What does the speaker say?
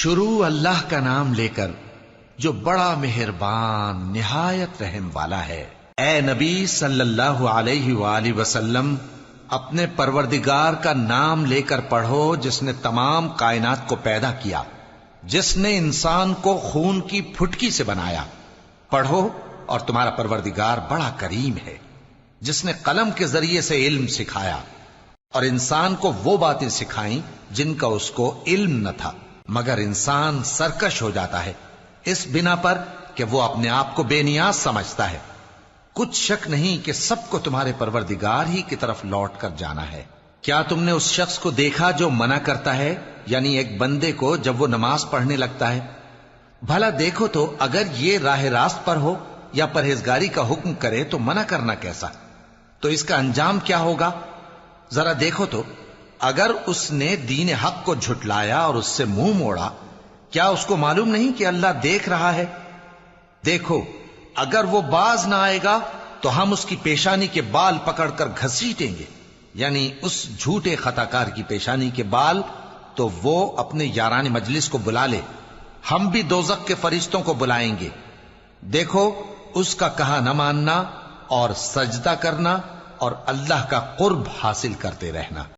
شروع اللہ کا نام لے کر جو بڑا مہربان نہایت رحم والا ہے۔ اے نبی صلی اللہ علیہ وآلہ وسلم، اپنے پروردگار کا نام لے کر پڑھو جس نے تمام کائنات کو پیدا کیا، جس نے انسان کو خون کی پھٹکی سے بنایا۔ پڑھو، اور تمہارا پروردگار بڑا کریم ہے، جس نے قلم کے ذریعے سے علم سکھایا اور انسان کو وہ باتیں سکھائیں جن کا اس کو علم نہ تھا، مگر انسان سرکش ہو جاتا ہے اس بنا پر کہ وہ اپنے آپ کو بے نیاز سمجھتا ہے۔ کچھ شک نہیں کہ سب کو تمہارے پروردگار ہی کی طرف لوٹ کر جانا ہے۔ کیا تم نے اس شخص کو دیکھا جو منع کرتا ہے، یعنی ایک بندے کو جب وہ نماز پڑھنے لگتا ہے؟ بھلا دیکھو تو اگر یہ راہ راست پر ہو یا پرہیزگاری کا حکم کرے تو منع کرنا کیسا؟ تو اس کا انجام کیا ہوگا؟ ذرا دیکھو تو اگر اس نے دین حق کو جھٹلایا اور اس سے منہ موڑا، کیا اس کو معلوم نہیں کہ اللہ دیکھ رہا ہے؟ دیکھو، اگر وہ باز نہ آئے گا تو ہم اس کی پیشانی کے بال پکڑ کر گھسیٹیں گے، یعنی اس جھوٹے خطاکار کی پیشانی کے بال، تو وہ اپنے یاران مجلس کو بلا لے، ہم بھی دوزخ کے فرشتوں کو بلائیں گے۔ دیکھو، اس کا کہا نہ ماننا اور سجدہ کرنا اور اللہ کا قرب حاصل کرتے رہنا۔